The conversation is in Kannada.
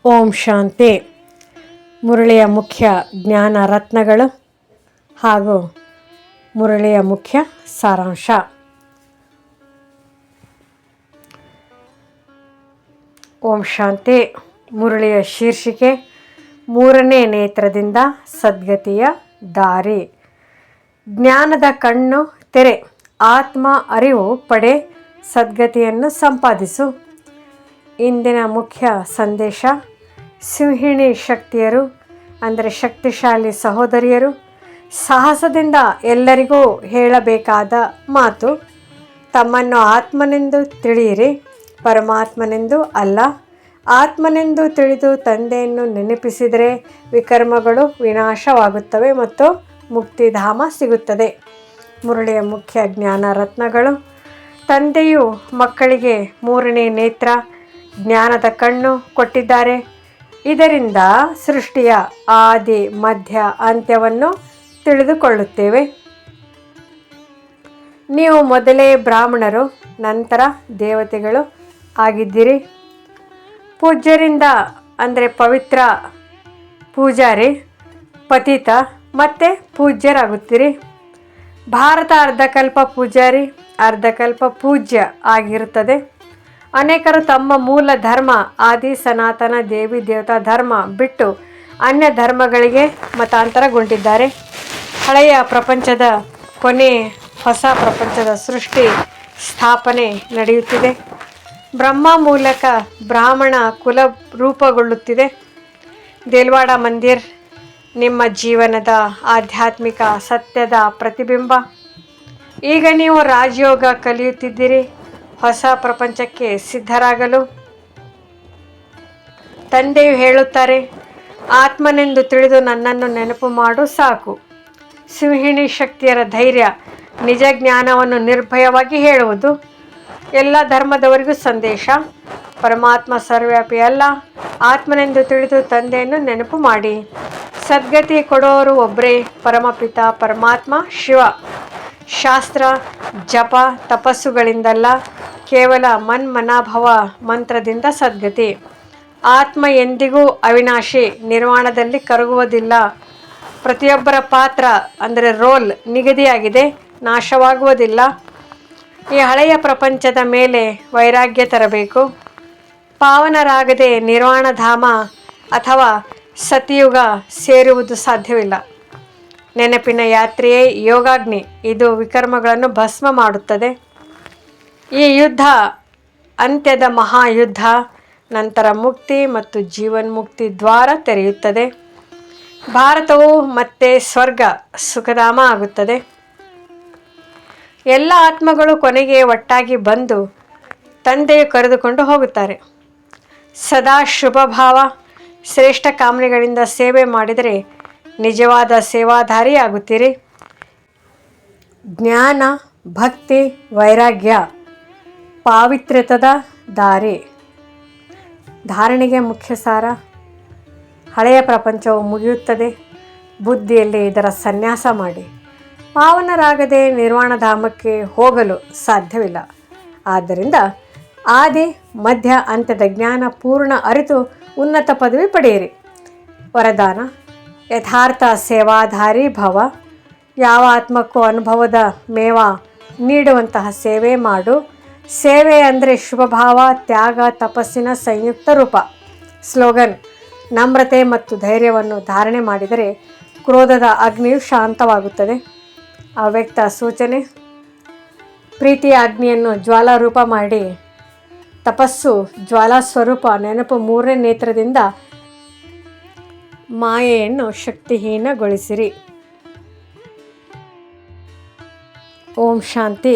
ಓಂ ಶಾಂತಿ. ಮುರಳಿಯ ಮುಖ್ಯ ಜ್ಞಾನ ರತ್ನಗಳು ಹಾಗೂ ಮುರಳಿಯ ಮುಖ್ಯ ಸಾರಾಂಶ. ಓಂ ಶಾಂತಿ. ಮುರಳಿಯ ಶೀರ್ಷಿಕೆ ಮೂರನೇ ನೇತ್ರದಿಂದ ಸದ್ಗತಿಯ ದಾರಿ. ಜ್ಞಾನದ ಕಣ್ಣು ತೆರೆ, ಆತ್ಮ ಅರಿವು ಪಡೆ, ಸದ್ಗತಿಯನ್ನು ಸಂಪಾದಿಸು. ಇಂದಿನ ಮುಖ್ಯ ಸಂದೇಶ: ಸಿಂಹಿಣಿ ಶಕ್ತಿಯರು ಅಂದರೆ ಶಕ್ತಿಶಾಲಿ ಸಹೋದರಿಯರು ಸಾಹಸದಿಂದ ಎಲ್ಲರಿಗೂ ಹೇಳಬೇಕಾದ ಮಾತು: ತಮ್ಮನ್ನು ಆತ್ಮನೆಂದು ತಿಳಿಯಿರಿ, ಪರಮಾತ್ಮನೆಂದು ಅಲ್ಲ. ಆತ್ಮನೆಂದು ತಿಳಿದು ತಂದೆಯನ್ನು ನೆನಪಿಸಿದರೆ ವಿಕರ್ಮಗಳು ವಿನಾಶವಾಗುತ್ತವೆ ಮತ್ತು ಮುಕ್ತಿಧಾಮ ಸಿಗುತ್ತದೆ. ಮುರಳಿಯ ಮುಖ್ಯ ಜ್ಞಾನ ರತ್ನಗಳು. ತಂದೆಯು ಮಕ್ಕಳಿಗೆ ಮೂರನೇ ನೇತ್ರ, ಜ್ಞಾನದ ಕಣ್ಣು ಕೊಟ್ಟಿದ್ದಾರೆ. ಇದರಿಂದ ಸೃಷ್ಟಿಯ ಆದಿ ಮಧ್ಯ ಅಂತ್ಯವನ್ನು ತಿಳಿದುಕೊಳ್ಳುತ್ತೇವೆ. ನೀವು ಮೊದಲೇ ಬ್ರಾಹ್ಮಣರು, ನಂತರ ದೇವತೆಗಳು ಆಗಿದ್ದೀರಿ. ಪೂಜ್ಯರಿಂದ ಅಂದರೆ ಪವಿತ್ರ ಪೂಜಾರಿ, ಪತಿತ ಮತ್ತೆ ಪೂಜ್ಯರಾಗುತ್ತೀರಿ. ಭಾರತ ಅರ್ಧಕಲ್ಪ ಪೂಜಾರಿ, ಅರ್ಧಕಲ್ಪ ಪೂಜ್ಯ ಆಗಿರುತ್ತದೆ. ಅನೇಕರು ತಮ್ಮ ಮೂಲ ಧರ್ಮ ಆದಿ ಸನಾತನ ದೇವಿ ದೇವತಾ ಧರ್ಮ ಬಿಟ್ಟು ಅನ್ಯ ಧರ್ಮಗಳಿಗೆ ಮತಾಂತರಗೊಂಡಿದ್ದಾರೆ. ಹಳೆಯ ಪ್ರಪಂಚದ ಕೊನೆ, ಹೊಸ ಪ್ರಪಂಚದ ಸೃಷ್ಟಿ ಸ್ಥಾಪನೆ ನಡೆಯುತ್ತಿದೆ. ಬ್ರಹ್ಮ ಮೂಲಕ ಬ್ರಾಹ್ಮಣ ಕುಲ ರೂಪುಗೊಳ್ಳುತ್ತಿದೆ. ದೇಲ್ವಾಡ ಮಂದಿರ್ ನಿಮ್ಮ ಜೀವನದ ಆಧ್ಯಾತ್ಮಿಕ ಸತ್ಯದ ಪ್ರತಿಬಿಂಬ. ಈಗ ನೀವು ರಾಜಯೋಗ ಕಲಿಯುತ್ತಿದ್ದೀರಿ. ಹೊಸ ಪ್ರಪಂಚಕ್ಕೆ ಸಿದ್ಧರಾಗಲು ತಂದೆಯು ಹೇಳುತ್ತಾರೆ: ಆತ್ಮನೆಂದು ತಿಳಿದು ನನ್ನನ್ನು ನೆನಪು ಮಾಡು ಸಾಕು. ಸಿಂಹಿಣಿ ಶಕ್ತಿಯರ ಧೈರ್ಯ ನಿಜ ಜ್ಞಾನವನ್ನು ನಿರ್ಭಯವಾಗಿ ಹೇಳುವುದು. ಎಲ್ಲ ಧರ್ಮದವರಿಗೂ ಸಂದೇಶ: ಪರಮಾತ್ಮ ಸರ್ವವ್ಯಾಪಿ ಅಲ್ಲ. ಆತ್ಮನೆಂದು ತಿಳಿದು ತಂದೆಯನ್ನು ನೆನಪು ಮಾಡಿ. ಸದ್ಗತಿ ಕೊಡೋರು ಒಬ್ಬರೇ, ಪರಮಪಿತ ಪರಮಾತ್ಮ ಶಿವ. ಶಾಸ್ತ್ರ, ಜಪ, ತಪಸ್ಸುಗಳಿಂದಲ್ಲ, ಕೇವಲ ಮನ್ಮನಾಭವ ಮಂತ್ರದಿಂದ ಸದ್ಗತಿ. ಆತ್ಮ ಎಂದಿಗೂ ಅವಿನಾಶಿ, ನಿರ್ವಾಣದಲ್ಲಿ ಕರಗುವುದಿಲ್ಲ. ಪ್ರತಿಯೊಬ್ಬರ ಪಾತ್ರ ಅಂದರೆ ರೋಲ್ ನಿಗದಿಯಾಗಿದೆ, ನಾಶವಾಗುವುದಿಲ್ಲ. ಈ ಹಳೆಯ ಪ್ರಪಂಚದ ಮೇಲೆ ವೈರಾಗ್ಯ ತರಬೇಕು. ಪಾವನರಾಗದೆ ನಿರ್ವಾಣಧಾಮ ಅಥವಾ ಸತಿಯುಗ ಸೇರುವುದು ಸಾಧ್ಯವಿಲ್ಲ. ನೆನಪಿನ ಯಾತ್ರೆಯೇ ಯೋಗಾಗ್ನಿ. ಇದು ವಿಕರ್ಮಗಳನ್ನು ಭಸ್ಮ ಮಾಡುತ್ತದೆ. ಈ ಯುದ್ಧ ಅಂತ್ಯದ ಮಹಾಯುದ್ಧ. ನಂತರ ಮುಕ್ತಿ ಮತ್ತು ಜೀವನ್ಮುಕ್ತಿ ದ್ವಾರ ತೆರೆಯುತ್ತದೆ. ಭಾರತವು ಮತ್ತೆ ಸ್ವರ್ಗ ಸುಖಧಾಮ ಆಗುತ್ತದೆ. ಎಲ್ಲ ಆತ್ಮಗಳು ಕೊನೆಗೆ ಒಟ್ಟಾಗಿ ಬಂದು ತಂದೆಯು ಕರೆದುಕೊಂಡು ಹೋಗುತ್ತಾರೆ. ಸದಾ ಶುಭಭಾವ, ಶ್ರೇಷ್ಠ ಕಾಮನೆಗಳಿಂದ ಸೇವೆ ಮಾಡಿದರೆ ನಿಜವಾದ ಸೇವಾಧಾರಿ ಆಗುತ್ತೀರಿ. ಜ್ಞಾನ, ಭಕ್ತಿ, ವೈರಾಗ್ಯ, ಪಾವಿತ್ರ್ಯದ ದಾರಿ. ಧಾರಣೆಗೆ ಮುಖ್ಯ ಸಾರ: ಹಳೆಯ ಪ್ರಪಂಚವು ಮುಗಿಯುತ್ತದೆ. ಬುದ್ಧಿಯಲ್ಲಿ ಇದರ ಸನ್ಯಾಸ ಮಾಡಿ. ಪಾವನರಾಗದೆ ನಿರ್ವಾಣಧಾಮಕ್ಕೆ ಹೋಗಲು ಸಾಧ್ಯವಿಲ್ಲ. ಆದ್ದರಿಂದ ಆದಿ ಮಧ್ಯ ಅಂತ್ಯದ ಜ್ಞಾನ ಪೂರ್ಣ ಅರಿತು ಉನ್ನತ ಪದವಿ ಪಡೆಯಿರಿ. ವರದಾನ: ಯಥಾರ್ಥ ಸೇವಾಧಾರಿ ಭವ. ಯಾವ ಆತ್ಮಕ್ಕೂ ಅನುಭವದ ಮೇವ ನೀಡುವಂತಹ ಸೇವೆ ಮಾಡು. ಸೇವೆ ಅಂದರೆ ಶುಭಭಾವ, ತ್ಯಾಗ, ತಪಸ್ಸಿನ ಸಂಯುಕ್ತ ರೂಪ. ಸ್ಲೋಗನ್: ನಮ್ರತೆ ಮತ್ತು ಧೈರ್ಯವನ್ನು ಧಾರಣೆ ಮಾಡಿದರೆ ಕ್ರೋಧದ ಅಗ್ನಿಯು ಶಾಂತವಾಗುತ್ತದೆ. ಅವ್ಯಕ್ತ ಸೂಚನೆ: ಪ್ರೀತಿಯ ಅಗ್ನಿಯನ್ನು ಜ್ವಾಲಾರೂಪ ಮಾಡಿ. ತಪಸ್ಸು ಜ್ವಾಲಾ ಸ್ವರೂಪ ನೆನಪು ಮೂರನೇ ನೇತ್ರದಿಂದ ಮಾಯೆಯನ್ನು ಶಕ್ತಿಹೀನಗೊಳಿಸಿರಿ. ಓಂ ಶಾಂತಿ.